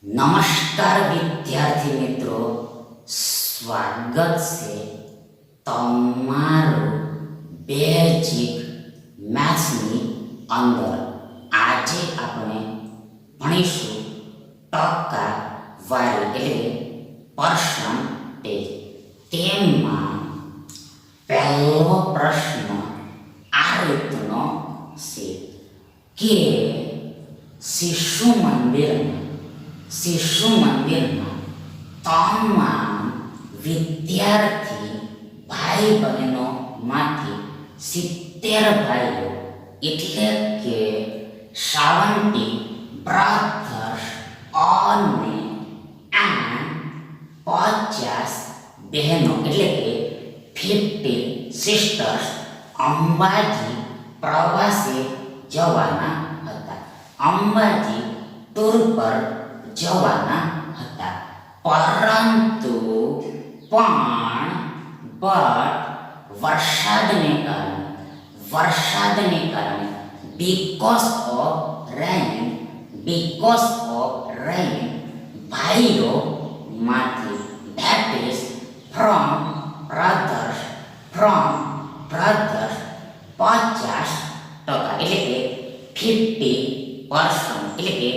नमस्कार विद्यार्थी मित्रों, स्वागत છે તમારું બેઝિક મેથ્સની અંદર। આજે આપણે ભણીશું ટકાવારી એટલે પર્સન્ટેજ। તેમાં પહેલો પ્રશ્ન આ રીતનો છે કે શિશુ મંદિરમાં તમામ વિદ્યાર્થી ભાઈ બહેનોમાંથી 70 ભાઈઓ એટલે કે 70 brothers અને 50 બહેનો એટલે કે 50 sisters અંબાજી પ્રવાસે જવાના હતા। અંબાજી ટૂર પર જવાના હતા, પરંતુ વરસાદને કારણે because of rain ભાઈઓમાંથી that is from brothers 50% એટલે કે 50% એટલે કે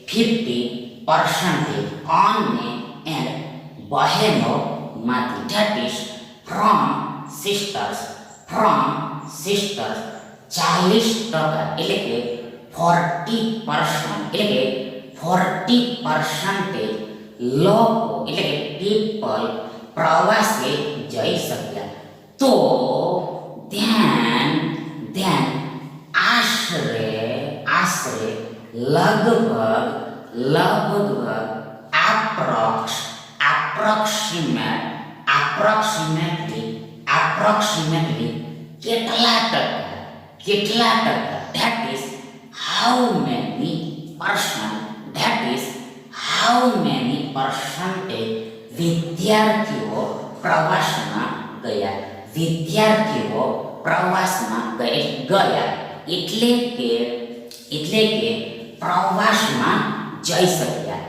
50% અને બહેનોમાંથી that is from sisters 40% એટલે કે 40% એટલે કે 40% લોકો એટલે કે people પ્રવાસે જઈ શક્યા। તો ધ્યાન આશરે લગભગ approximately કેટલા ટકા that is how many percentage વિદ્યાર્થીઓ પ્રવાસમાં ગયા એટલે કે પ્રવાસમાં જઈ શક્યા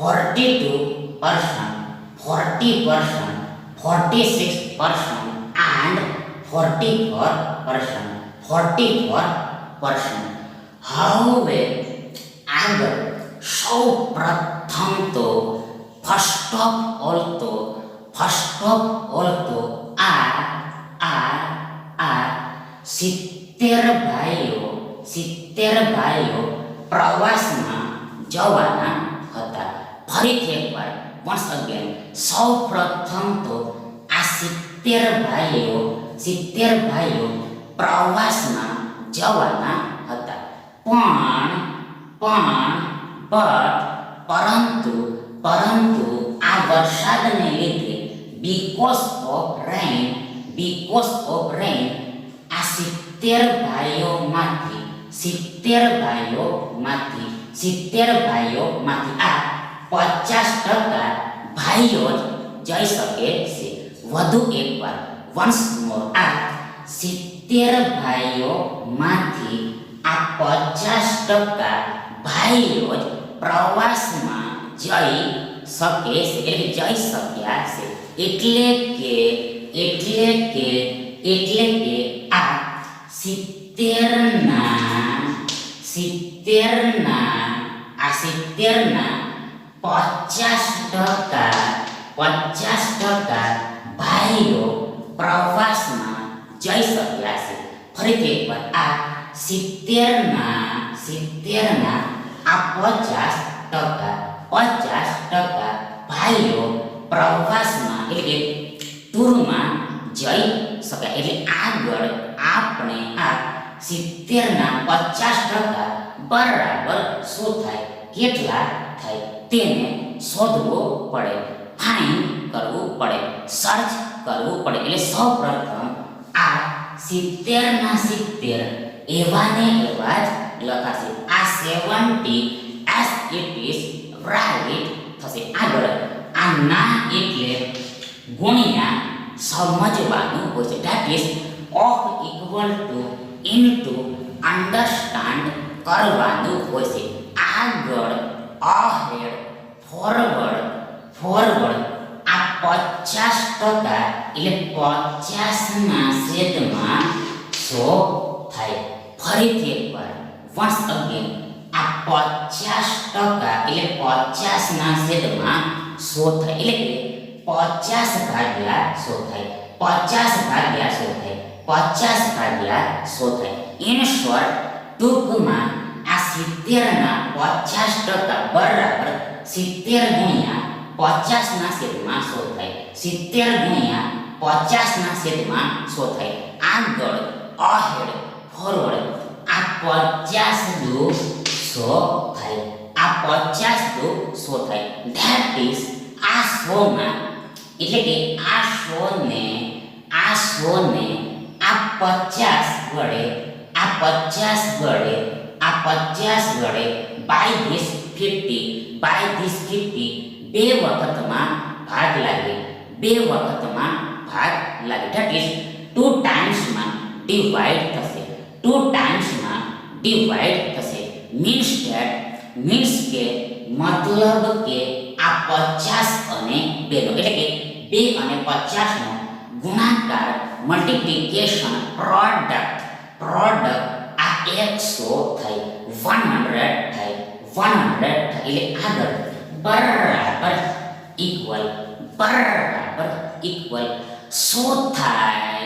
42% 46% and 44%। હવે આગળ સૌ પ્રથમ તો ફર્સ્ટ ઓફ ઓલ તો આ 70 ભાઈઓ પ્રવાસમાં જવાના હતા। ફરીથી એકવાર once again સૌ પ્રથમ તો આ 70 ભાઈઓ પ્રવાસમાં જવાના હતા, પરંતુ આ વરસાદને લીધે because of rain આ 70 ભાઈઓમાંથી આ 50% ભાઈઓ જ જઈ શકે છે। વધુ એકવાર once more આ 70 ભાઈઓમાંથી આ 50% ભાઈઓ જ પ્રવાસમાં જઈ શક્યા છે। એટલે કે આ 50% ભાઈઓ પ્રવાસમાં જઈ શક્યા છે। ફરીથી એકવાર આ 70 આ 50% ભાઈઓ પ્રવાસમાં એટલે કે ટૂરમાં જઈ શક્યા। એટલે આગળ આપણે આ 70% બરાબર શું થાય, કેટલા થાય તેને શોધવું પડે, ફાઇન્ડ કરવું પડે, સર્ચ કરવું પડે। એટલે સૌપ્રથમ આ 70 એવા ને એવા જ લખાશે. આ 70 as it is right થશે. આગળ આ ના એટલે ગુણ્યા સમજવાનું હોય છે. That is of equal to into understand કરવાનું હોય છે. આગળ અહેડ ફોરવર્ડ આ 50% એટલે 50 ના છેદમાં 100 થાય. ફરીથી એકવાર વન્સ અગેન આ 50% એટલે 50 ના છેદમાં 100 થાય. એટલે કે 50 ભાગ્યા 100 થાય. 50 ભાગ્યા 100 થાય. 50 ભાગ્યા 100 થાય. ઇન શોર્ટ ટૂંકમાં આ 70 ના 50% બરાબર 70 ગુણ્યા 50 ના છેદમાં 100 થાય. 70 ગુણ્યા 50 ના છેદમાં 100 થાય. આગળ અહેડ ફોરવર્ડ આ 50 દુ 100 થાય. આ 50 દુ 100 થાય. ધેટ ઇઝ આ 100 માં એટલે કે આ 100 ને આ 50 વડે બાય ધીસ 50 બે વખતમાં ભાગ લાગે. ધેટ ઇઝ 2 ટાઈમ્સમાં ડિવાઈડ થશે. મીન્સ કે મતલબ કે આ 50 અને 2 નો એટલે કે 2 અને 50 નો ગુણાકાર મલ્ટીપ્લિકેશન પ્રોડક્ટ આ 100 થાય. 100 થાય. એટલે આગળ બરાબર ઇક્વલ શું થશે?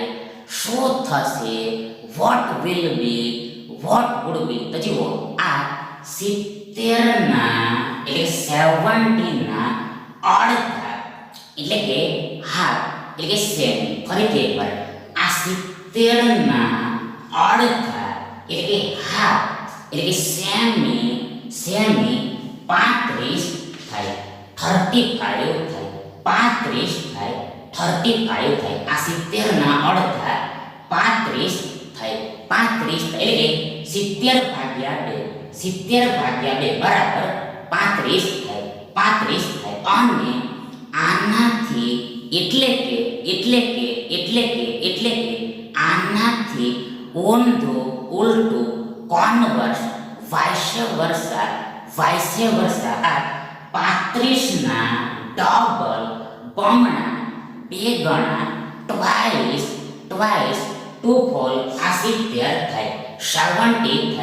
What would be. તો જુઓ આ 70 ના એટલે 70 ના અડધા એટલે કે હાફ એટલે કે સેમી. ફરીથી એકવાર આ 70 ના અડધા એટલે કે હાફ એટલે કે સેમી 35 થાય. 35 થાય. 35 થાય. આ 70 ના અડધા 35 થાય. 35 એટલે કે 70 ભાગ્યા 2 બરાબર 35 થાય. અને આનાથી એટલે કે આનાથી ઉલટું કોન્વર્સ વાઇસ વર્સા આ 35 ના ડબલ બમણા બે ગણા ટ્વાઇસ ટુફોલ આ 70 થાય. 70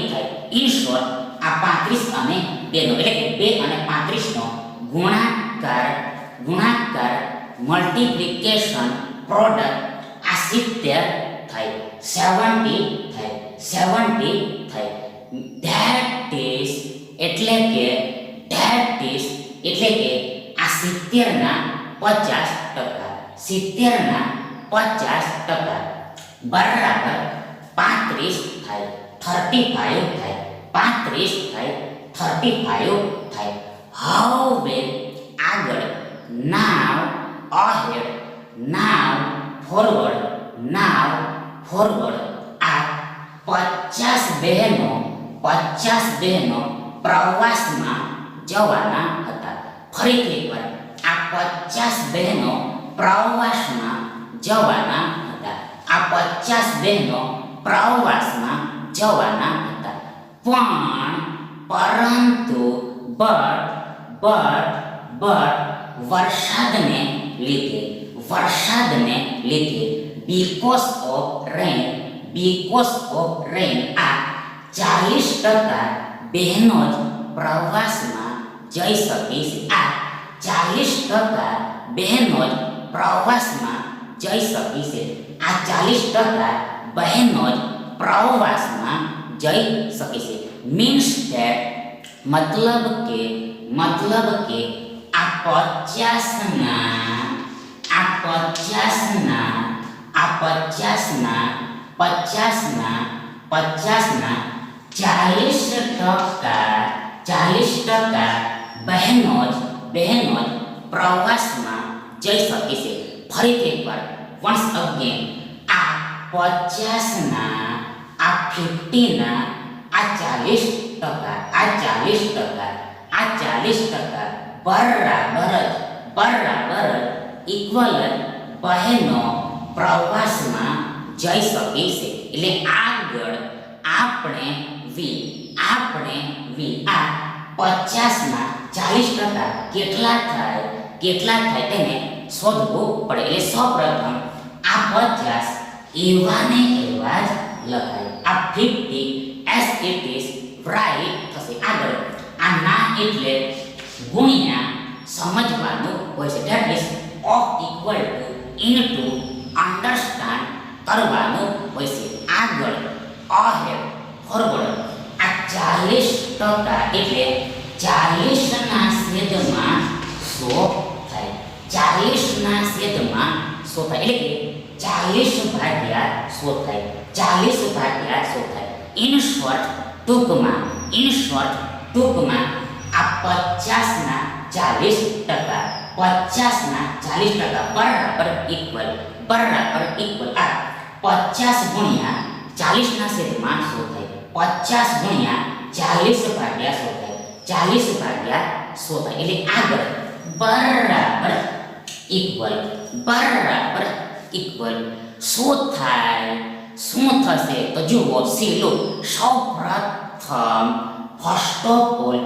થાય. ઇન શોર્ટ આ 35 અને 2 નો એટલે કે 2 અને 35 નો ગુણાકાર મલ્ટીપ્લિકેશન પ્રોડક્ટ આ 70 થાય. 70 થાય. ધેટ ઇઝ એટલે કે આ 70 ના 50% બરાબર 35 થાય. 35 થાય. 35 થાય. હવે આગળ નાવ અહેડ ફોરવર્ડ આ 50 બહેનો પ્રવાસમાં જવાના હતા. ફરીથી એકવાર આ 50 બહેનો પ્રવાસમાં જવાના હતા. પરંતુ વરસાદને લીધે because of rain આ 40% બહેનો જ પ્રવાસમાં જઈ શકે છે. આ 40% બહેનો જ પ્રવાસમાં જઈ શકે છે. આ 40% બહેનો જ પ્રવાસમાં જઈ શકે છે. મીન્સ ધેટ મતલબ કે આ 50 ના 40% બહેનો જ પ્રવાસમાં જઈ શકે છે. ફરીથી એકવાર વન્સ અગેન આ 50 આ 50ના આ 40%, આ 40%, આ 40% બરાબર જ ઇક્વલ બહેનો પ્રવાસમાં જઈ શકે છે. એટલે આગળ આપણે આ 50ના 40% કેટલા થાય તેને શોધવું પડે. એટલે સૌપ્રથમ આ 50 એવા ને એવા જ લખાય. આ 50 as it is right થશે. આગળ આ ના એટલે ગુણ્યા સમજવાનું હોય છે. That is of equal to into understand કરવાનું હોય છે. આગળ અહેડ ફોરવર્ડ આ 40% એટલે 40ના છેદમાં 100 થાય. 40ના છેદમાં 100 થાય એટલે કે 40 ભાગ્યા 100 થાય. 40 ભાગ્યા 100 થાય. ઇન શોર્ટ ટૂંકમાં આ 50ના 40%, 50ના 40% બરાબર ઇક્વલ આ 50 ગુણ્યા 40ના છેદમાં 100 થાય. 50 ગુણ્યા 40 ભાગ્યા 100 થાય. 40 ભાગ્યા 100 થાય. એટલે આગળ બરાબર ઇક્વલ શું થશે તો જુઓ. સીલો સૌપ્રથમ ફર્સ્ટ ઓફ ઓલ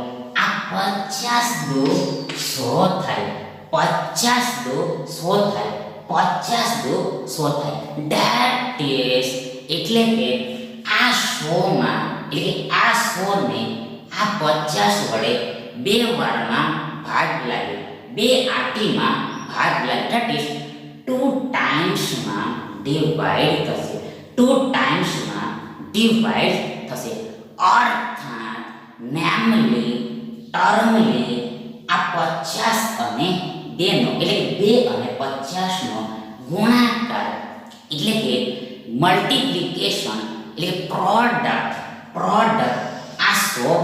આ 50 દુ 100 થાય. 50 દુ 100 થાય. 50 દુ 100 થાય. ધેટ ઇઝ એટલે કે આ 100માં એટલે કે આ 100 ને આ 50 વડે 2 વારમાં ભાગ લાગે. 2 આટીમાં ભાગ લાગે. ધેટ ઇઝ 2 ટાઈમ્સમાં ડિવાઈડ થશે. 2 ટાઈમ્સમાં ડિવાઈડ થશે. અર્થાત નેમલી ટર્મલી આ 50 અને 2 નો એટલે 2 અને 50 નો ગુણાકાર એટલે કે મલ્ટીપ્લિકેશન એટલે પ્રોડક્ટ આ 100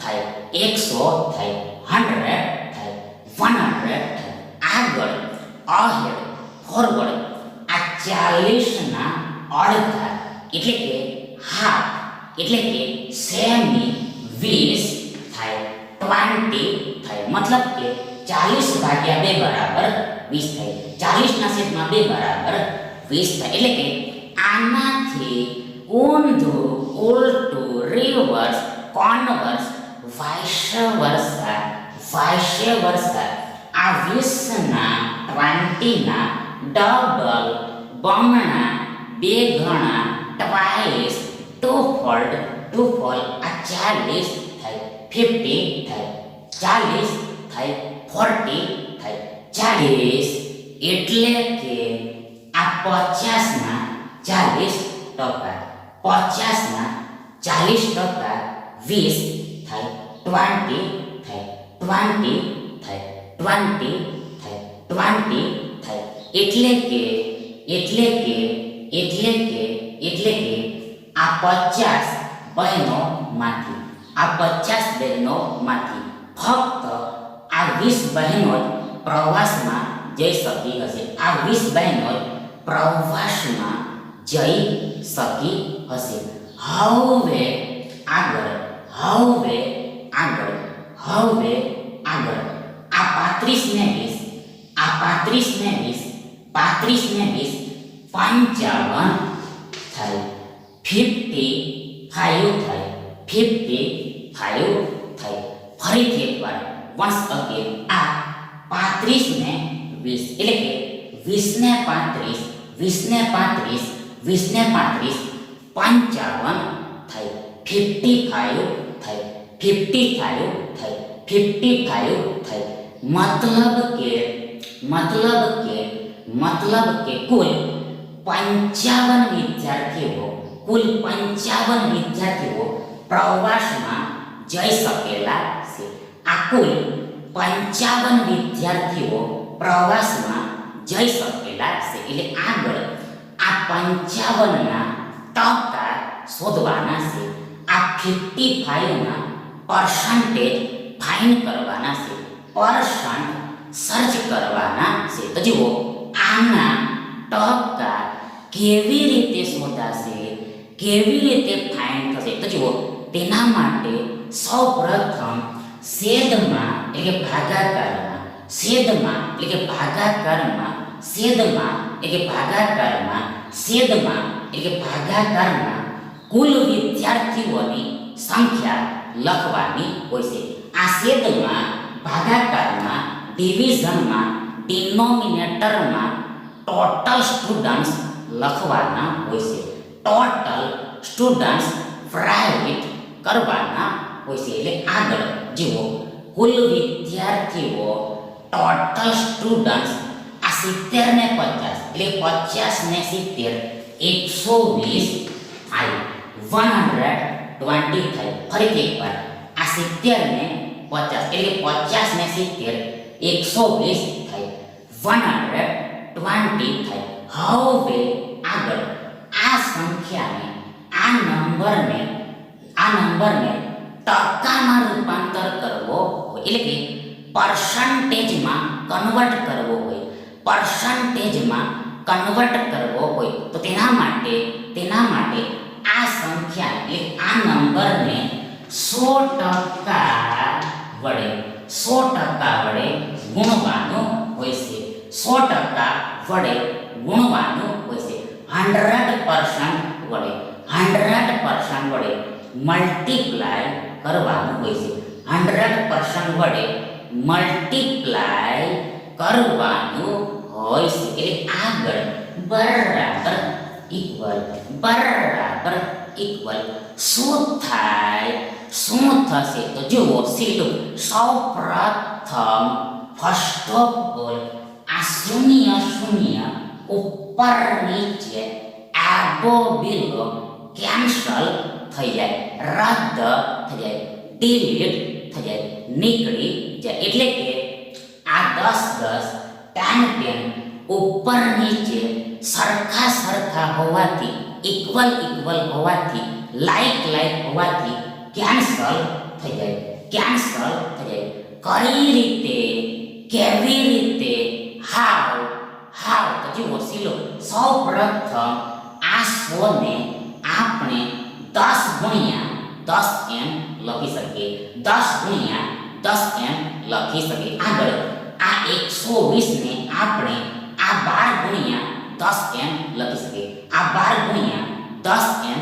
થાય, 100 થાય, 100 થાય, 100 થાય. આગળ અહેડ ફોરવર્ડ આ 40ના અડધા એટલે કે હાફ એટલે કે સેમી 20 થાય, 20 થાય. મતલબ કે 40 ભાગ્યા 2 બરાબર 20 થાય. 40ના છેદમાં 2 બરાબર 20 થાય. એટલે કે આનાથી ઊંધું ઉલટું રિવર્સ કોન્વર્સ વાઇસ વર્સા આ 20ના 20ના ડબલ બમણા 2 ગણા ટ્વાઇસ ટુફોલ્ડ આ 40 થાય, 50 થાય, 40 થાય, 40 થાય. 40 એટલે કે આ 50ના 40%, 50ના 40% 20 થાય, 20 થાય, 20 થાય, 20 થાય, 20 થાય. એટલે કે આ 50 બહેનોમાંથી ફક્ત આ 20 બહેનો જ પ્રવાસમાં જઈ શકી હશે. આ 20 બહેનો જ પ્રવાસમાં જઈ શકી હશે. હવે આગળ આ 35 ને 20 55 થાય, 55 થાય, 55 થાય. ફરીથી એકવાર once again આ 35 ને 20 એટલે કે 20 ને 35, 20 ને 35, 20 ને 35 55 થાય, 55 થાય, 55 થાય, 55 થાય. મતલબ કે કુલ 55 વિદ્યાર્થીઓ પ્રવાસમાં જઈ શકેલા છે. આ કુલ 55 વિદ્યાર્થીઓ પ્રવાસમાં જઈ શકેલા છે. એટલે આગળ આ 55ના ટકા શોધવાના છે. આ 55ના પર્સન્ટેજ ફાઇન્ડ કરવાના છે. પર્સન્ટ સર્ચ કરવાના છે. તો જુઓ આના ટકા કેવી રીતે શોધાશે કેવી રીતે ફાઇન્ડ થશે તો જુઓ તેના માટે સૌપ્રથમ છેદમાં એટલે કે ભાગાકારમાં છેદમાં એટલે કે ભાગાકારમાં છેદમાં એટલે કે ભાગાકારમાં છેદમાં એટલે કે ભાગાકારમાં કુલ વિદ્યાર્થીઓની સંખ્યા લખવાની હોય છે આ છેદમાં ભાગાકારમાં ડિવિઝનમાં ડિનોમિનેટરમાં ટોટલ સ્ટુડન્ટ્સ લખવાના હોય છે ટોટલ સ્ટુડન્ટ્સ રાઇટ કરવાના હોય છે એટલે આગળ જુઓ કુલ વિદ્યાર્થીઓ ટોટલ સ્ટુડન્ટ્સ આ 70 ને 50 એટલે 50 ને 70 120 થાય 120 થાય ફરીથી એકવાર આ 70 ને 50 એટલે 50 ને 70 120 થાય 120 થાય હવે આગળ આ સંખ્યાને આ નંબરને ટકામાં રૂપાંતર કરવો હોય એટલે કે પર્સન્ટેજમાં કન્વર્ટ કરવો હોય પર્સન્ટેજમાં કન્વર્ટ કરવો હોય તો તેના માટે આ સંખ્યા એટલે આ નંબરને 100% વડે ગુણવાનું હોય છે 100% વડે ગુણવાનું હોય છે 100% વડે મલ્ટીપ્લાય કરવાનું હોય છે 100% વડે મલ્ટીપ્લાય કરવાનું હોય છે એટલે આગળ બરાબર ઇક્વલ શું થશે તો જુઓ સીધું સૌપ્રથમ ફર્સ્ટ ઓફ ઓલ આ શૂન્ય ઉપર નીચે આગો બિલો કેન્સલ થઈ જાય રદ થઈ જાય ડિલીટ થઈ જાય નીકળી જાય એટલે કે આ 10 ઉપર નીચે સરખા હોવાથી ઇક્વલ હોવાથી લાઈક હોવાથી કેન્સલ થઈ જાય કઈ રીતે કેવી રીતે હાવ તો જુઓ સીલો સૌપ્રથમ આ 100 ને આપણે 10 ગુણ્યા 10 એમ લખી શકીએ 10 ગુણ્યા 10 એમ લખી શકીએ આગળ આ 120 ને આપણે આ 12 ગુણ્યા 10 એમ લખી શકીએ આ 12 ગુણ્યા 10 એમ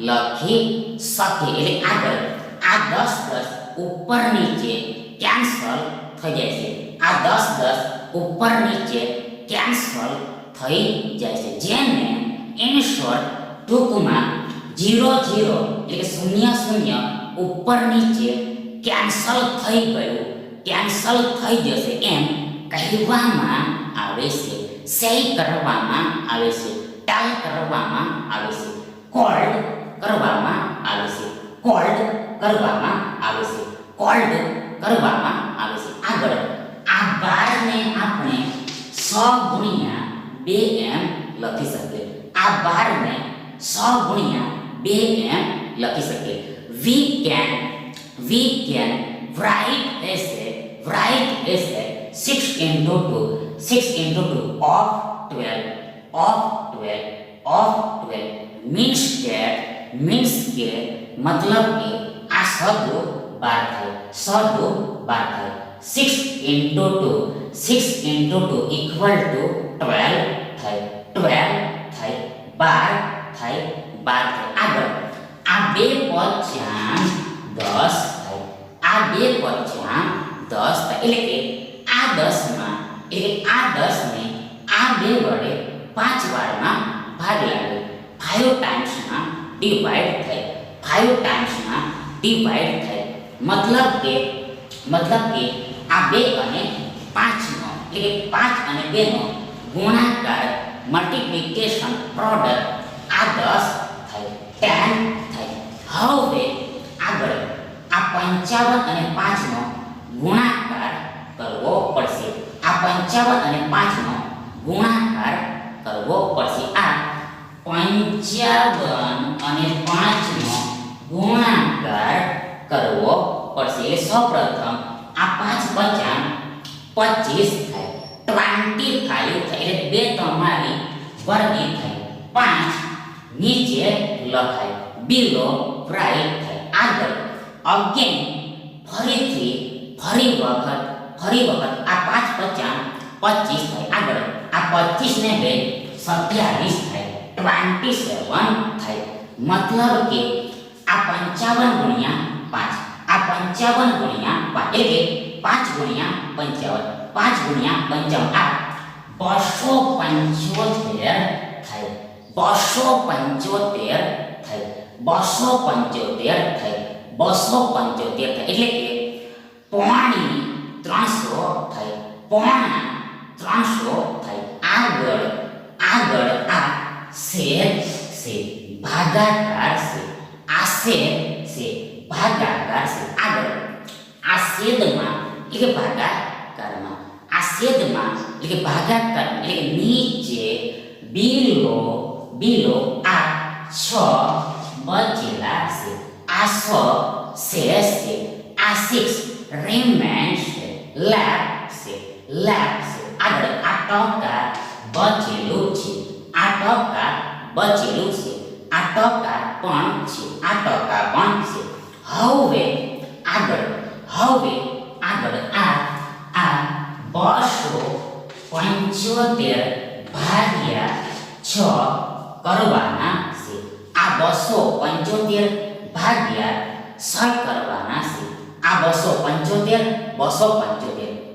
લખી શકીએ એટલે આગળ આ 10 ઉપર નીચે કેન્સલ થઈ જાય છે આ 10 ઉપર નીચે કેન્સલ થઈ જાય છે જેને ઇન શોર્ટ ટૂંકમાં 0 એટલે કે 0 ઉપર નીચે કેન્સલ થઈ ગયું કેન્સલ થઈ જશે એમ કહેવામાં આવે છે સે કરવામાં આવે છે ટાલ કરવામાં આવે છે કોલ્ડ કરવામાં આવે છે આગળ આ 12 ને આપણે 100 ગુણ્યા 2 એમ લખી શકીએ આ 12 ને 100 ગુણ્યા 2 એમ લખી શકીએ we can write as a 6 into 2 of 12 means કે मतलब કે આ 12 થાય 6 into 2 equal to 12 થાય 12 થાય આગળ આ 2 પચાસ 10 થાય આ 2 પચાસ 10 થાય એટલે કે આ 10 માં એટલે આ 10 ને આ 2 વડે 5 વારમાં ભાગ લાગે 5 ટાઈમ્સ માં ડિવાઇડ થાય મતલબ કે આ 2 અને 5 નો એટલે કે 5 અને 2 નો ગુણાકાર મલ્ટીપ્લિકેશન પ્રોડક્ટ આ 10 થાય 10 થાય હવે આગળ આ 55 અને 5 નો ગુણાકાર કરવો પડશે આ 55 અને 5 નો ગુણાકાર કરવો પડશે આ 55 અને 5 નો ગુણાકાર કરવો પડશે એટલે સૌપ્રથમ આ 5 50 25 થાય 25 થાય એટલે 2 તમારી વર્ગી થાય 5 નીચે લખાય, બિલો રાઈટ થાય. આગળ અગેન ફરી વખત આ 5 50 25 થાય. આગળ આ 25 ને 2 27 થાય, 27 થાય. મતલબ કે આ 55 ગુણ્યા 5, આ 55 ગુણ્યા 5 એટલે 5 ગુણ્યા 55, 5 ગુણ્યા 55 આ 275 થાય. 275 થાય, 275 થાય, 275 થાય. એટલે કે પોણી 300 થાય, પોણા 300 થાય. આગળ આ શેર છે, ભાગાકાર છે. આ શેર છે, ભાગાકાર છે. આગળ આ છેદમાં એટલે કે ભાગાકારમાં, આ છેદમાં એટલે કે ભાગાકારમાં એટલે કે નીચે બિલો આ 6 બચેલા છે. આ 6 શેષ છે. આ 6 રિમેન્સ છે, લેફ્ટ છે, લેફ્ટ છે. આગળ આ ટકા બચેલું છે, આ ટકા બચેલું છે, આ ટકા પણ છે, આ ટકા પણ છે. હવે આગળ આ 275 ભાગ્યા 6 કરવાના છે. આ 275 ભાગ્યા 6 કરવાના છે. આ 275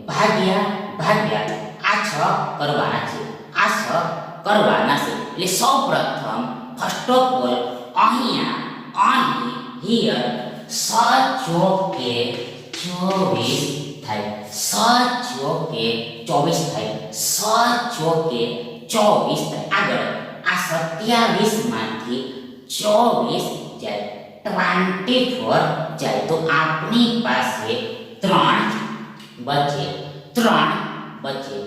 ભાગ્યા આ 6 કરવાના છે. આ 6 કરવાના છે. એટલે સૌપ્રથમ ફર્સ્ટ ઓફ ઓલ અહીં હિયર 6 ચોકે 24 થાય, 6 ચોકે 24 થાય, 6 ચોકે 24 થાય. આગળ આ 27 માંથી 24 જાય, 24 જાય તો આપણી પાસે 3 બચે.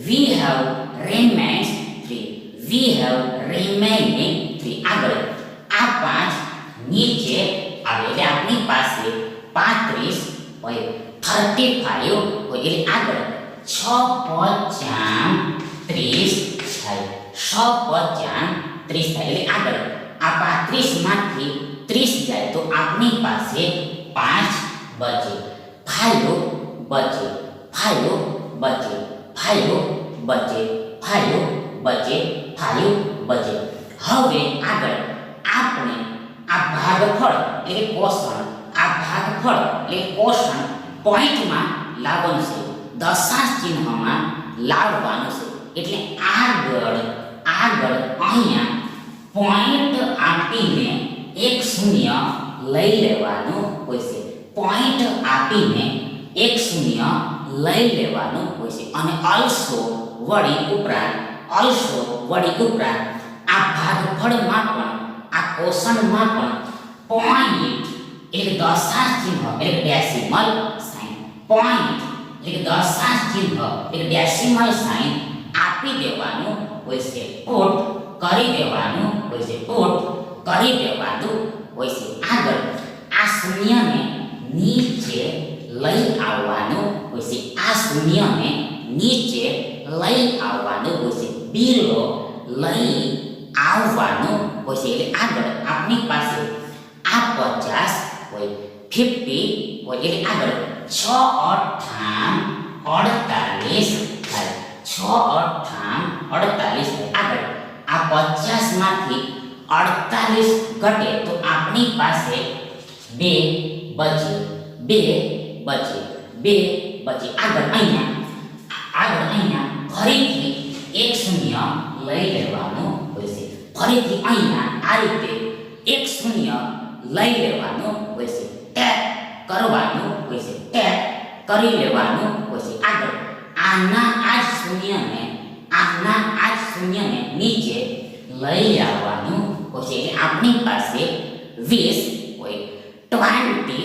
We have remains 3. We have remaining 3. આગળ આ 5 નીચે આવે એટલે આપણી પાસે 35 હોય, 35 હોય. એટલે આગળ 6 30 થાય, 6 30 થાય. એટલે આગળ આ 35 માંથી 30 જાય તો આપણી પાસે 5 બચે, 5 બચે, 5 બચે, 5 બચે, 5 બચે, 5 બચે. હવે આગળ આપણે આ ભાગફળ એટલે કોષણ, આ ભાગફળ એટલે કોષણ પોઈન્ટમાં લાવવાનું છે, દશાંશ ચિહ્નમાં લાવવાનું છે. એટલે આગળ અહીંયા પોઈન્ટ આપીને 1 0 લઈ લેવાનું હોય છે. પોઈન્ટ આપીને 1 0 લઈ લેવાનું હોય છે. અને અલ્સો વળી ઉપરાંત આ ભાગફળમાં પણ આ કોષણમાં પણ પોઈન્ટ એટલે દશાંશ ચિહ્ન એટલે ડેસિમલ સાઇન, પોઈન્ટ એટલે દશાંશ ચિહ્ન એટલે ડેસિમલ સાઇન આપી દેવાનું હોય છે, પુટ કરી દેવાનું હોય છે, પુટ કરી દેવાનું હોય છે. આગળ આ શૂન્યને નીચે લઈ આવવાનું હોય છે, આ શૂન્યને નીચે લઈ આવવાનું હોય છે, બિલો લઈ આવવાનું હોય છે. એટલે આગળ આપણી પાસે આ 50 હોય, 50 હોય. એટલે આગળ 6 48 થાય, 6 48 થાય. આગળ આ 50 માંથી 48 ઘટે તો આપણી પાસે 2 બચે, 2 બચે, 2 બચે. આગળ અહીંયા ફરીથી 1 0 લઈ લેવાનું હોય છે, ફરીથી અહીંયા આ રીતે 1 0 લઈ લેવાનું હોય છે, ટેપ કરવાનું હોય છે, ટેપ કરી લેવાનું હોય છે. આગળ આના આ શૂન્યને નીચે લઈ આવવાનું હોય છે. એટલે આપણી પાસે 20 હોય, 20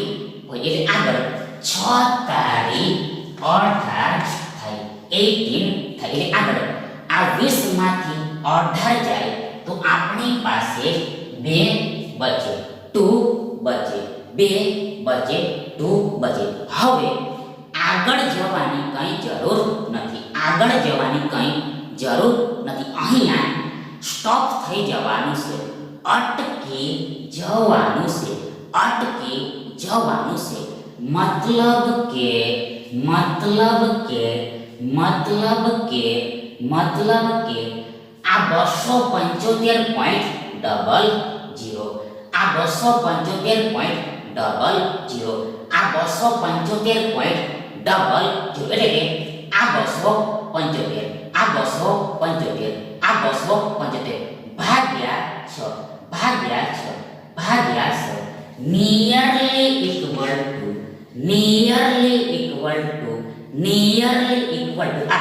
હોય. એટલે આગળ 6 તારી 18 થાય, 18 થાય. એટલે આગળ આ 20 માંથી 18 જાય તો આપણી પાસે 2 બચે, 2 બચે, 2 બચે, 2 બચે. હવે આગળ જવાની કંઈ જરૂર નથી, આગળ જવાની કંઈ જરૂર નથી. અહીંયા સ્ટોપ થઈ જવાનું છે, અટકી જવાનું છે, અટકી જવાનું છે. મતલબ કે મતલબ કે મતલબ કે મતલબ કે આ 275.00 આ 275.00 આ 275.00 એટલે કે આ 275 આ 275 આ 275 ભાગ્યા 6 નિયરલી ઇક્વલ ટુ આ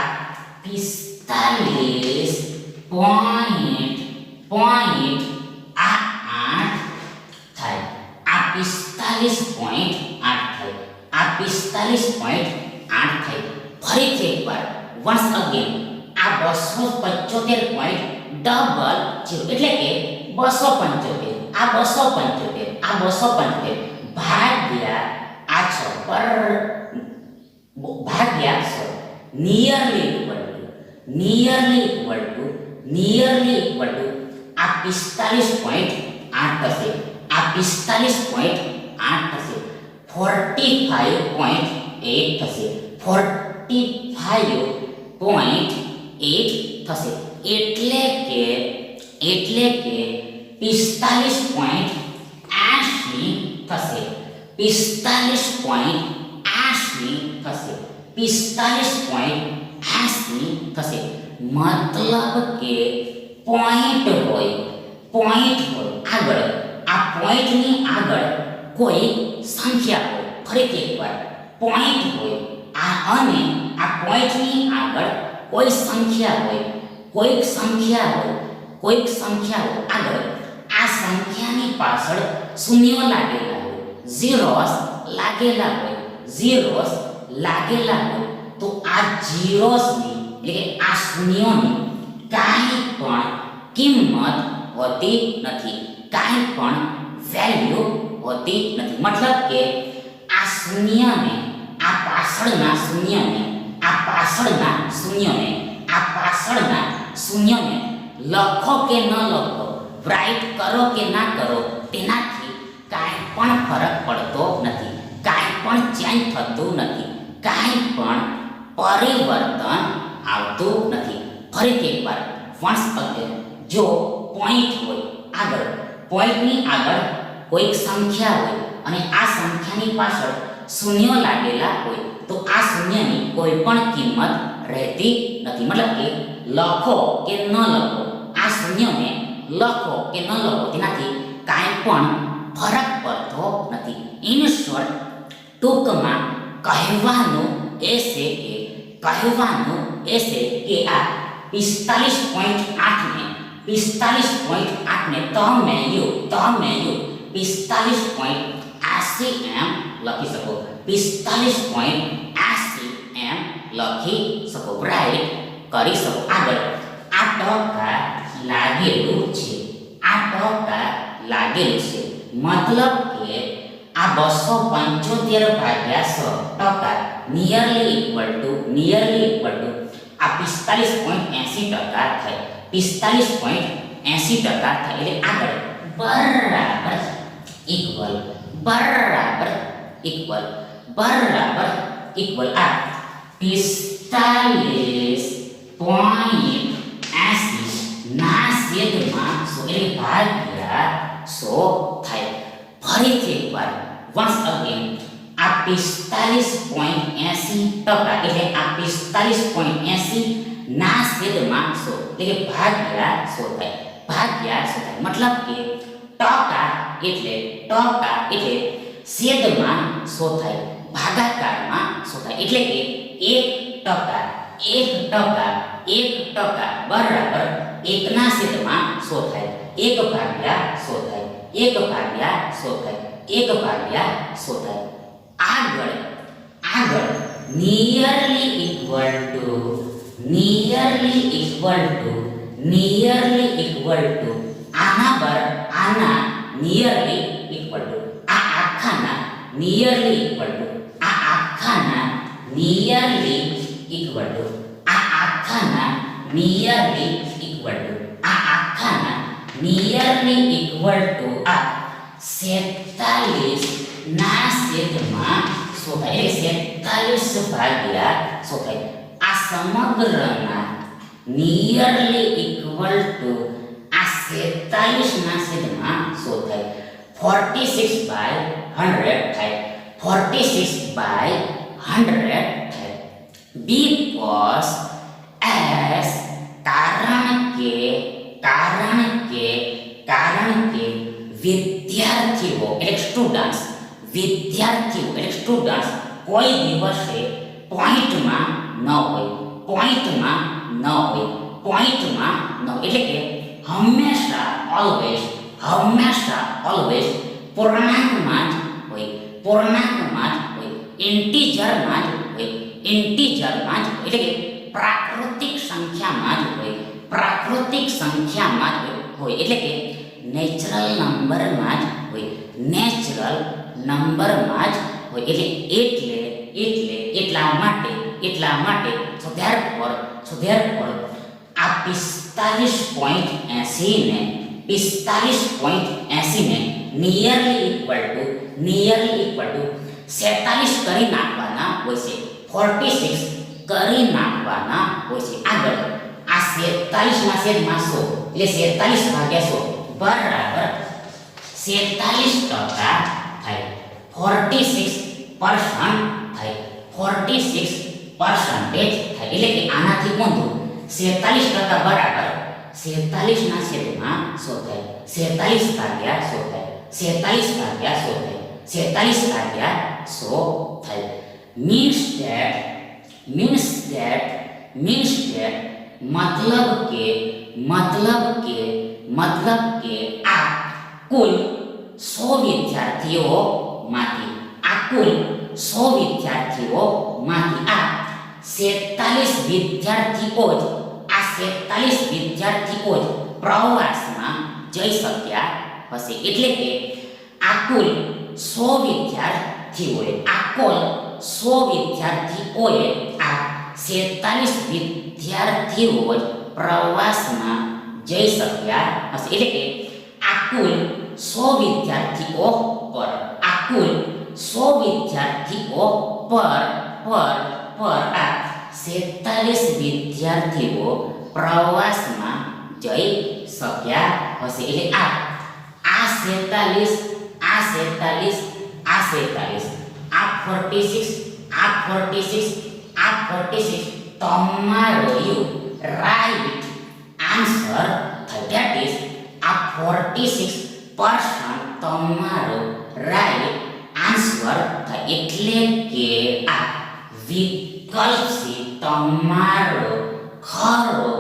45 આ 8 થાય, આ 45.8 થાય, આ 45.8 થાય. ફરીથી એકવાર વન્સ અગેન આ 275.00 એટલે કે 275 આ 275 ભાગ્યા આ 6 પર ભાગ્યા 6 નિયરલી ઇક્વલ ટુ આ 45.8 થશે, આ 45.8 થશે, 45.8 થશે, 45.8 થશે. એટલે કે 45.80 થશે, 45.80 થશે, 45.80 થશે. મતલબ કે પોઈન્ટ હોય આગળ, આ પોઈન્ટની આગળ કોઈ સંખ્યા હોય. ફરીથી એકવાર પોઈન્ટ હોય આ અને આ પોઈન્ટની આગળ કોઈ સંખ્યા હોય, કોઈક સંખ્યા હોય આગળ. આ સંખ્યાની પાછળ શૂન્યો લાગેલા હોય, ઝીરોસ લાગેલા હોય તો આ ઝીરોસની એટલે કે આ શૂન્યોની કાંઈ પણ કિંમત હોતી નથી, કાંઈ પણ વેલ્યુ હોતી નથી. મતલબ કે આ શૂન્યને આ પાછળના શૂન્યને લખો કે ન લખો, રાઈટ કરો કે ના કરો, તેનાથી કાંઈ પણ ફરક પડતો નથી, કાંઈ પણ ચેન્જ થતું નથી, કાંઈ પણ પરિવર્તન આવતું નથી. ફરીથી એકવાર વન્સ અગેન જો પોઈન્ટ હોય આગળ, પોઈન્ટની આગળ કોઈક સંખ્યા હોય અને આ સંખ્યાની પાછળ શૂન્ય લાગેલા હોય તો આ શૂન્યની કોઈ પણ કિંમત રહેતી નથી. મતલબ કે લખો કે ન લખો, આ શૂન્યને લખો કે ન લખો, તેનાથી કાંઈ પણ ફરક પડતો નથી. ઇન શોર્ટ ટૂંકમાં કહેવાનું એ છે કે આ 45.8 ને તમે 45.80 એમ લખી શકો, 45.80 એમ લખી શકો, રાઈટ કરી શકો. આગળ આ ટકા લાગેલું છે, મતલબ કે આ 275 ભાગ્યા 100 નિયરલી ઇક્વલ ટુ આ 45.80 થાય, 45.80 થાય. એટલે આગળ બરાબર ઇક્વલ આ 45.80 ના છેદમાં 100 એટલે ભાગ્યા 100 થાય. ફરીથી એકવાર વન્સ અગેન આ 45.80 એટલે આ 45.80 ના છેદમાં 100 એટલે કે ભાગ્યા 100 થાય. મતલબ કે ટકા એટલે છેદમાં 100 થાય, ભાગાકારમાં 100 થાય. એટલે કે 1% બરાબર 1 ના છેદમાં 100 થાય, 1 ભાગ્યા 100 થાય. આગળ નિયરલી ઇક્વલ ટુ આના નિયરલી ઇક્વલ ટુ આ આખાના નિયરલી ઇક્વલ ટુ આ આખાના નિયરલી ઇક્વલ ટુ આ આખાના નિયરલી ઇક્વલ ટુ આ આખાના નિયરલી ઇક્વલ ટુ આ 47 ના છેદમાં 100 થાય. એટલે 47 ભાગ્યા 100 થાય. આ સમગ્રના નિયરલી ઇક્વલ ટુ આ 47 ના છેદમાં 100 થાય. 46 બાય 100 થાય. 46 બાય 100 થાય. because as કારણ કે વિદ્યાર્થીઓ એટલે સ્ટુડન્ટ્સ કોઈ દિવસે પોઈન્ટમાં ન હોય. એટલે કે હંમેશા ઓલવેઝ પૂર્ણાંકમાં જ હોય. ઇન્ટીજરમાં જ હોય. એટલે કે પ્રાકૃતિક સંખ્યામાં જ હોય. એટલે કે નેચરલ નંબરમાં જ હોય. એટલા માટે so therefore આ 45.80 ને નિયરલી ઇક્વલ ટુ 47 કરી નાખવાના હોય છે. 46 કરી નાખવાના હોય છે. આગળ આ 47 ના છેદમાં 100 એટલે 47 ભાગ્યા 100 બરાબર 47% થાય. 46% થાય. 46% થાય. એટલે કે આનાથી ઊંધું 47% બરાબર 47 ના છેદમાં 100 થાય. 47 ભાગ્યા 100 થાય. 47 ભાગ્યા 100 થાય. means that મતલબ કે આ કુલ 100 વિદ્યાર્થીઓમાંથી આ 47 વિદ્યાર્થીઓ જ પ્રવાસમાં જઈ શક્યા હશે. એટલે કે આ કુલ 100 વિદ્યાર્થીઓએ આ 47 વિદ્યાર્થીઓ જ પ્રવાસમાં જઈ શક્યા હશે. એટલે કે આ કુલ 100 વિદ્યાર્થીઓ પર આ 47 વિદ્યાર્થીઓ પ્રવાસમાં જઈ શક્યા હશે. એટલે આ 46 તમારો રાઈટ આન્સર થાય. ધેટ ઇઝ આ 46% તમારો રાઈટ આન્સર થાય. એટલે કે આ વિકલ્પ સી તમારો ખરો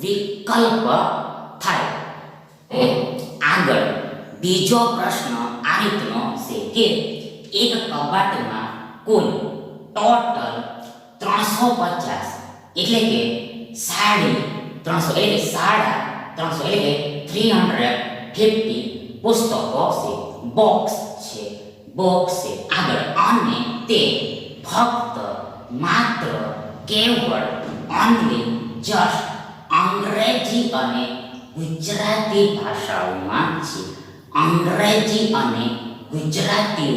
વિકલ્પ થાય. આગળ બીજો પ્રશ્ન આ રીતનો છે કે એક કબાટમાં કુલ ટોટલ 350 એટલે કે 350 એટલે કે 350 પુસ્તકો છે. બોક્સ છે. આગળ અને તે ફક્ત માત્ર કેવળ ઓનલી જસ્ટ અંગ્રેજી અને ગુજરાતી ભાષાઓમાં છે. અંગ્રેજી અને ગુજરાતી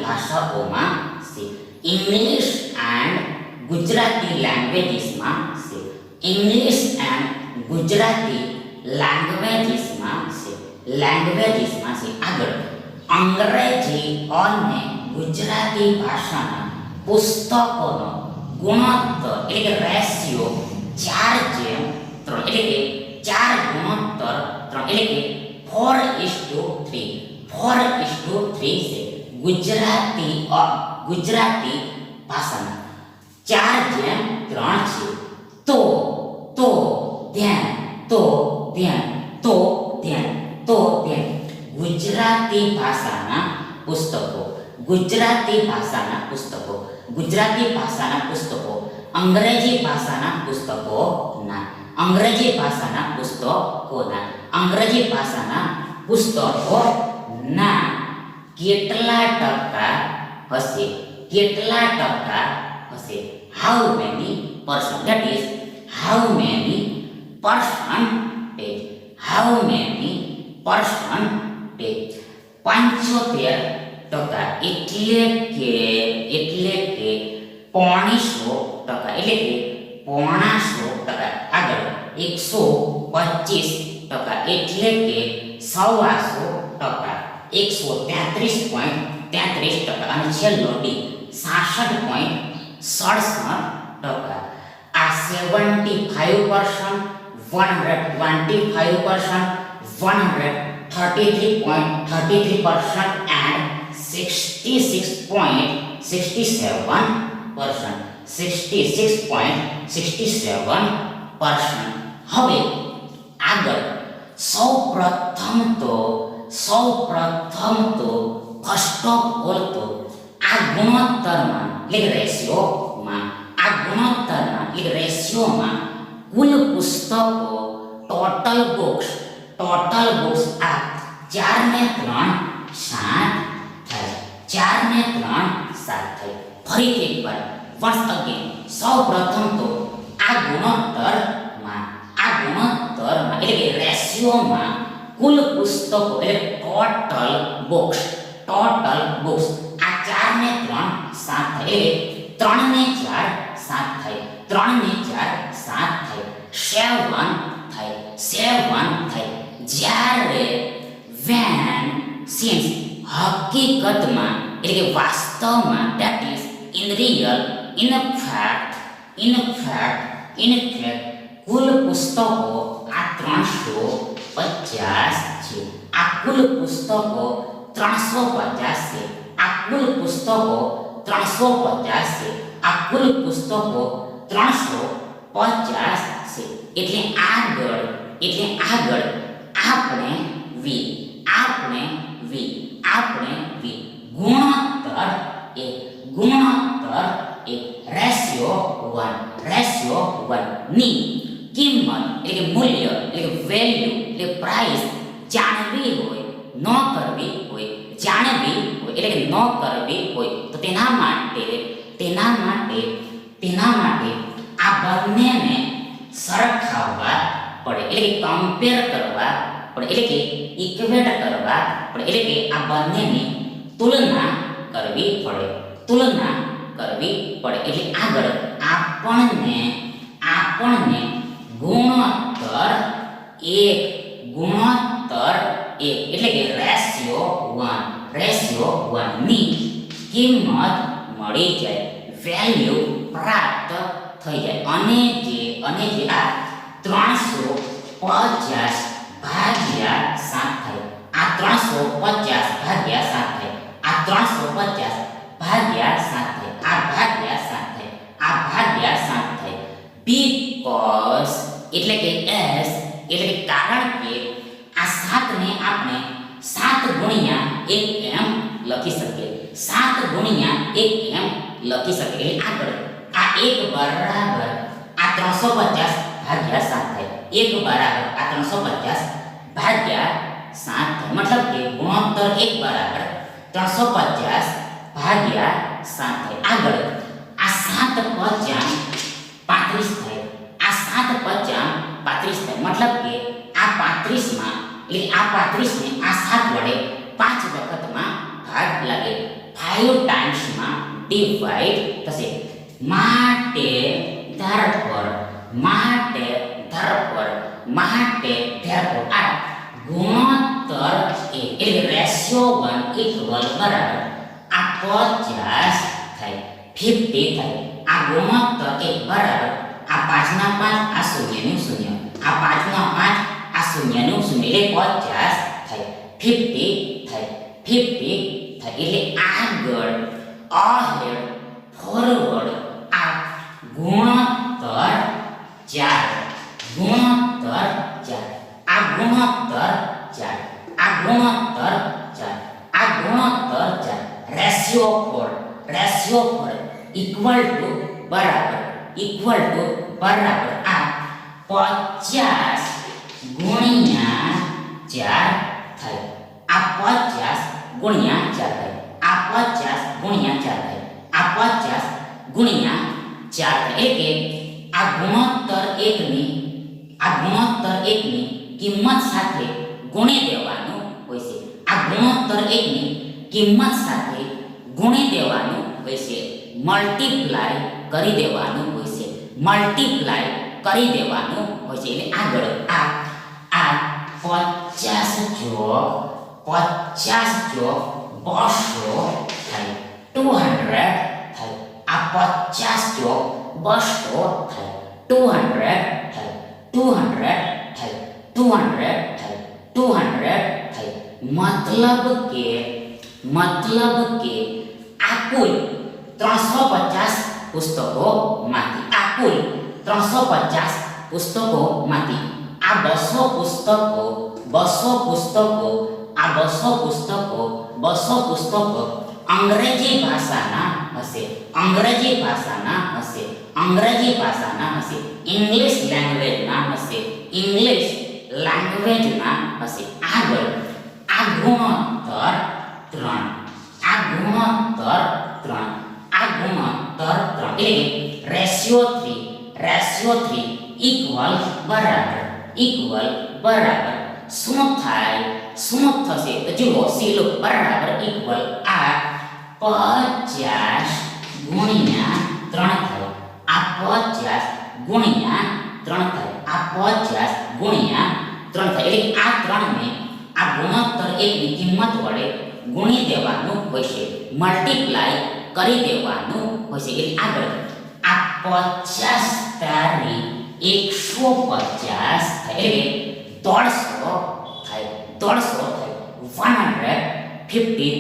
ભાષાઓમાં છે. ઇંગ્લિશ એન્ડ ગુજરાતી લેંગ્વેજીસમાં છે. આગળ અંગ્રેજી અને ગુજરાતી ભાષાના પુસ્તકોનો ગુણોત્તર એટલે કે રેશિયો 4:3 એટલે કે 4 ગુણોત્તર 3 એટલે કે 4:3 છે. ગુજરાતી ભાષાના 4:3 છે. તો ધ્યાન ગુજરાતી ભાષાના પુસ્તકો અંગ્રેજી ભાષાના પુસ્તકોના કેટલા ટકા હશે? How many percent? That is how many percentage? How many percentage 75% એટલે કે 100%, એટલે કે 100%. આગળ 125% એટલે કે 125%, 133.33%. અને છેલ્લો ડી 66.67%. આ 75%, 125%, 133.33% and 66.67%. 66.67%. હવે આગળ સૌપ્રથમ તો ફર્સ્ટ ઓફ ઓલ તો આ ગુણોત્તરમાં એટલે રેશિયોમાં કુલ પુસ્તકો ટોટલ બુક્સ આ 4 ને 3 7 થાય. ફરીથી એકવાર once again સૌપ્રથમ તો આ ગુણોત્તરમાં એટલે કે રેશિયોમાં કુલ પુસ્તકો એટલે ટોટલ બુક્સ આ 4 ને 3 7 થાય. એટલે 3 ને 4 7 થાય. 3 ને 4 7 થાય. 7 થાય. જ્યારે when since હકીકતમાં એટલે કે વાસ્તવમાં that is in fact કુલ પુસ્તકો આ 350 છે. આ કુલ પુસ્તકો 350 છે. આ કુલ પુસ્તકો 350 છે. આ કુલ પુસ્તકો 350 છે. એટલે આગળ આપણે ગુણોત્તર એ રેશિયો 1 ની કિંમત એટલે કે મૂલ્ય એટલે કે વેલ્યુ એટલે પ્રાઇસ જાણવી હોય એટલે કે ન કરવી હોય તો તેના માટે આ બંનેને સરખાવવા પડે એટલે કે કમ્પેર કરવા પડે એટલે કે ઇક્વેટ કરવા પડે એટલે કે આ બંનેની તુલના કરવી પડે એટલે આગળ આપણને ગુણોત્તર 1 એટલે કે રેશિયો 1 ની કિંમત મળી જાય, વેલ્યુ પ્રાપ્ત થઈ જાય. અને જે આ 350 ભાગ્યા 7 થાય. આ 350 ભાગ્યા 7 થાય. આ 350 ભાગ્યા 7 થાય. આ ભાગ્યા 7 થાય. બીકોઝ એટલે કે એસ એટલે કે કારણ કે આ 7 ને આપણે 7 ગુણ્યા 1 એમ લખી શકીએ. 7 ગુણ્યા 1 એમ લખી શકીએ. એટલે આગળ આ 1 બરાબર આ 350 ભાગ્યા 7 થાય. 1 બરાબર આ 350 ભાગ્યા 7 થાય. મતલબ કે ગુણોત્તર 1 બરાબર 350 ભાગ્યા 7 થાય. આગળ આ 7 50 35 થાય. આ 7 50 35 થાય. મતલબ કે આ 35 માં એટલે આ 35 ને આ 7 વડે 5 વખતમાં ભાગ લાગે. 5 ટાઈમ્સ માં ડિવાઈડ થશે. માટે ધરપર આ ગુણોત્તર એટલે રેશિયો 1 ઇક્વલ બરાબર આ 50 થાય 50 થાય. આ ગુણોત્તર 1 બરાબર આ 5 ના 5 આ 0 નું 0 આ 5 ના 5 આ 0 નું 0 એટલે 50 થાય 50 થાય 50 થાય. એટલે આગળ અહેડ ફોરવર્ડ આ ગુણોત્તર 4 આ ગુણોત્તર 4 રેશિયો 4 ઇક્વલ ટુ બરાબર આ 50 ગુણ્યા 4 થાય. આ 50 ગુણ્યા 4 થાય. આ 50 ગુણ્યા 4 થાય. આ 50 ગુણ્યા 4 થાય. એટલે કે આ ગુણોત્તર 1 ની કિંમત સાથે ગુણી દેવાનું હોય છે. આ ગુણોત્તર એકની કિંમત સાથે ગુણી દેવાનું હોય છે. મલ્ટીપ્લાય કરી દેવાનું હોય છે. મલ્ટીપ્લાય કરી દેવાનું હોય છે. એટલે આગળ આ 50 જોગ 200 થાય 200 થાય. આ 50 જોગ 200 થાય 200 થાય 200 થાય 200 થાય 200 થાય. મતલબ કે આ કુલ 350 પુસ્તકોમાંથી આ 200 પુસ્તકો અંગ્રેજી ભાષાના હશે. ઇંગ્લિશ લેંગ્વેજના હશે. આગળ આ ગુણોત્તર 3 એટલે રેશિયો 3 ઇક્વલ બરાબર શું થશે તો જુઓ સી લો બરાબર ઇક્વલ આ 50 ગુણ્યા 3 થાય. આ 50 ગુણ્યા 3 થાય. આ 50 ગુણ્યા 3 થાય. એટલે આ 3 ને આ ગુણોત્તર એકની કિંમત વડે ગુણી દેવાનું હોય છે. મલ્ટીપ્લાય કરી દેવાનું હોય છે. એટલે આગળ આ 50 તારી 150 થાય. એટલે 150 થાય 150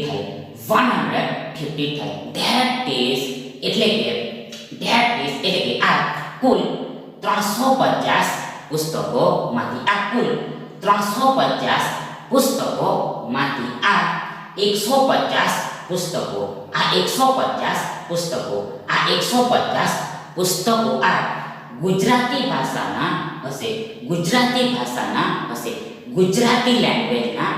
થાય 150 થાય. ધેટ ઇઝ એટલે કે આ કુલ 350 પુસ્તકોમાંથી આ 150 પુસ્તકો આ ગુજરાતી ભાષાના હશે. ગુજરાતી લેંગ્વેજના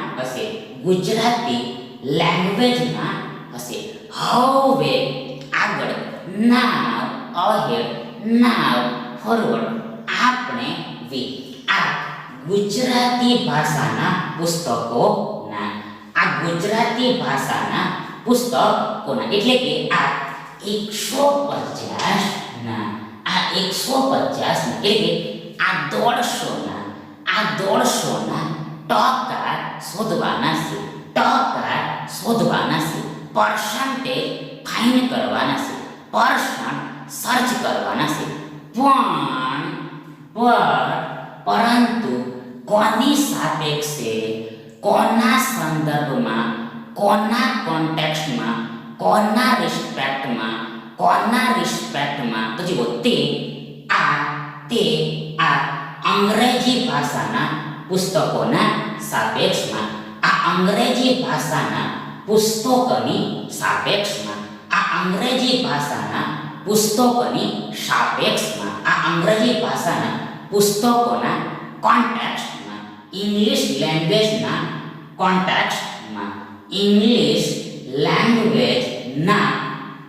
હશે. હવે આગળ નાવ ફોરવર્ડ આપણે આ ગુજરાતી ભાષાના પુસ્તકોના એટલે કે આ 150 ના એટલે કે આ 150 ના ટકા શોધવાના છે. પર્સન્ટેજ ફાઇન્ડ કરવાના છે. સર્ચ કરવાના છે. પરંતુ કોની સાપેક્ષે, કોના સંદર્ભમાં, કોના કોન્ટેક્સ્ટમાં, કોના રિસ્પેક્ટમાં તો જુઓ તે અંગ્રેજી ભાષાના પુસ્તકોના સાપેક્ષમાં, આ અંગ્રેજી ભાષાના પુસ્તકોની સાપેક્ષમાં, આ અંગ્રેજી ભાષાના પુસ્તકોના કોન્ટેક્સ્ટમાં, ઇંગ્લિશ લેંગ્વેજના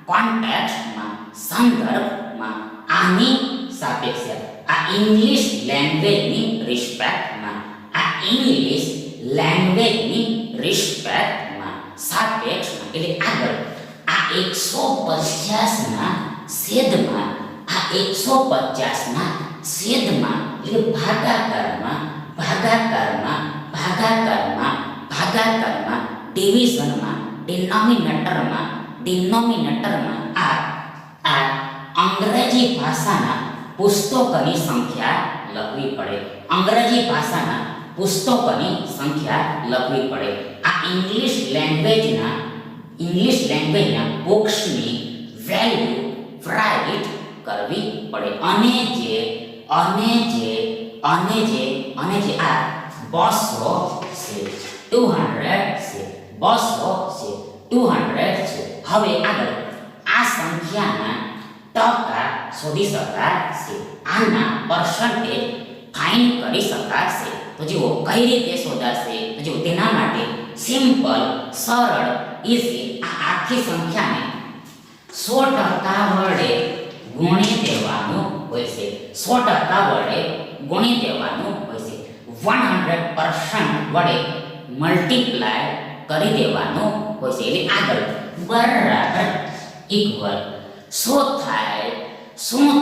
કોન્ટેક્સ્ટમાં સંદર્ભમાં આની સાપેક્ષે આ ઇંગ્લિશ લેંગ્વેજની રિસ્પેક્ટમાં સાપેક્ષમાં એટલે આગળ આ 150 ના છેદમાં એટલે ભાગાકારમાં ડિવિઝનમાં ડિનોમિનેટરમાં આ અંગ્રેજી ભાષાના પુસ્તકોની સંખ્યા લખવી પડે. આ ઇંગ્લિશ લેંગ્વેજના બુક્સની વેલ્યુ રાઇટ કરવી પડે. અને જે આ 200 છે, 200 છે. હવે આગળ આ સંખ્યાના ટકા શોધી શકાશે. આના પર્સન્ટેજ ફાઇન્ડ કરી શકાશે. તો જુઓ કઈ રીતે શોધાશે તો જુઓ તેના માટે સિમ્પલ, સરળ, ઈઝી આ આખી સંખ્યાને 100% વડે ગુણી દેવાનું હોય છે. 100% વડે ગુણી દેવાનું હોય છે. 100% વડે મલ્ટીપ્લાય કરી દેવાનું હોય છે. એટલે આગળ બરાબર ઇક્વલ શું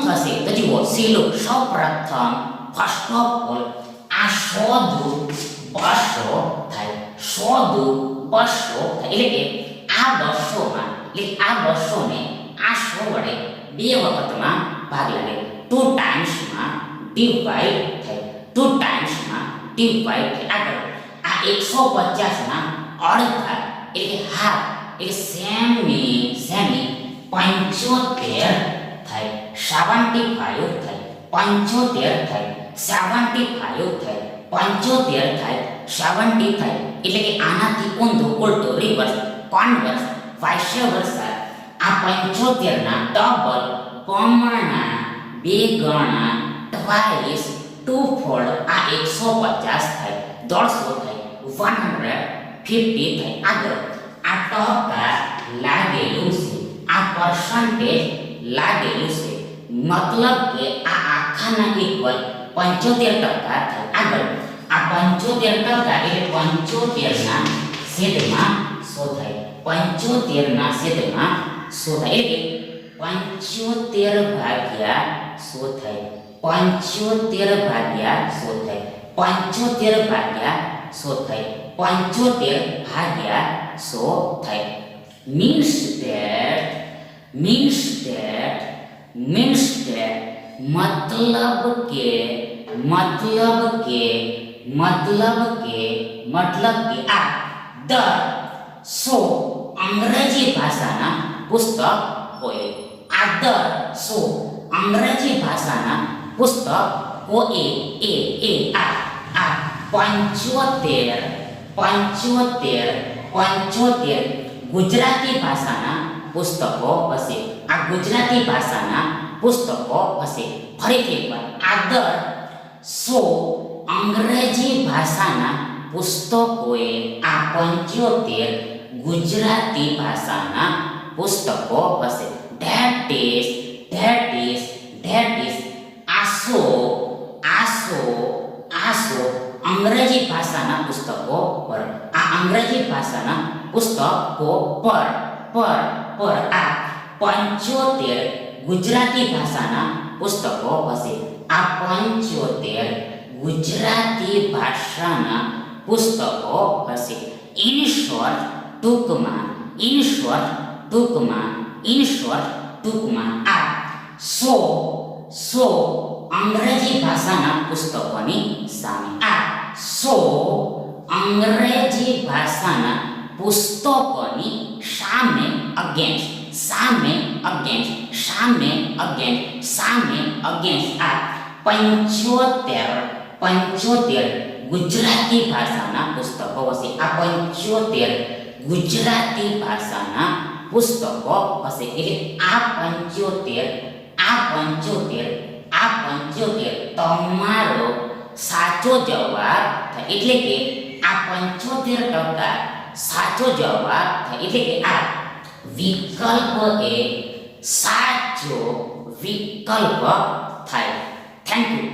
થશે તો જુઓ સીલો સૌપ્રથમ ફર્સ્ટ ઓફ ઓલ આ 100 દુ 200 થાય. 100 દુ 200 થાય. એટલે કે આ 200 એટલે આ 200 ને આ 100 વડે બે વખતમાં ભાગ લાગે. 2 ટાઈમ્સમાં ડિવાઈડ થાય. 2 ટાઈમ્સમાં ડિવાઈડ થાય. આગળ આ 150 ના અડધા એટલે કે હાફ એટલે સેમી 75 થાય. 75 થાય. 75 થાય. 75 થાય. 75 થાય. 70 થાય. એટલે કે આનાથી ઊંધો ઉલટો રિવર્સ કોન્વર્સ વાઇસ વર્સા આ 75 ના ડબલ બમણા બે ગણા ટ્વાઇસ ટુ ફોલ્ડ આ 150 થાય. 150 થાય. 150 થાય. આગળ આ ટકા લાગેલું છે. આ પર્સન્ટેજ લાગેલું છે. મતલબ કે આ આખાના ઇક્વલ 75% થાય. આગળ આ 75% એટલે 75 ના છેદમાં 100 થાય. 75 ના છેદમાં 100 થાય. એટલે 75 ભાગ્યા 100 થાય. 75 ભાગ્યા 100 થાય. 75 ભાગ્યા 100 થાય. 75 ભાગ્યા 100 થાય. means that આ દર 100 અંગ્રેજી ભાષાના પુસ્તક હોય. આ દર 100 અંગ્રેજી ભાષાના પુસ્તક આ 75 ગુજરાતી ભાષાના પુસ્તકો હશે. આ ગુજરાતી ભાષાના પુસ્તકો હશે. ફરીથી એકવાર આ દર 100 અંગ્રેજી ભાષાના પુસ્તકોએ આ 75 ગુજરાતી ભાષાના પુસ્તકો હશે. that is આસો અંગ્રેજી ભાષાના પુસ્તકો પર. આ અંગ્રેજી ભાષાના પુસ્તકો પર આ 75 ગુજરાતી ભાષાના પુસ્તકો હશે. આ 75 ગુજરાતી ભાષાના પુસ્તકો હશે. ઇન શોર્ટ ટૂંકમાં આ 100 અંગ્રેજી ભાષાના પુસ્તકોની સામે આ 100 અંગ્રેજી ભાષાના પુસ્તકોની સામે અગેન્સ્ટ આ 75 ગુજરાતી ભાષાના પુસ્તકો હશે. આ 75 ગુજરાતી ભાષાના પુસ્તકો હશે. એટલે આ 75 તમારો સાચો જવાબ થાય. એટલે કે આ 75% સાચો જવાબ થાય. એટલે કે આ વિકલ્પ એ સાચો વિકલ્પ થાય. Thank you.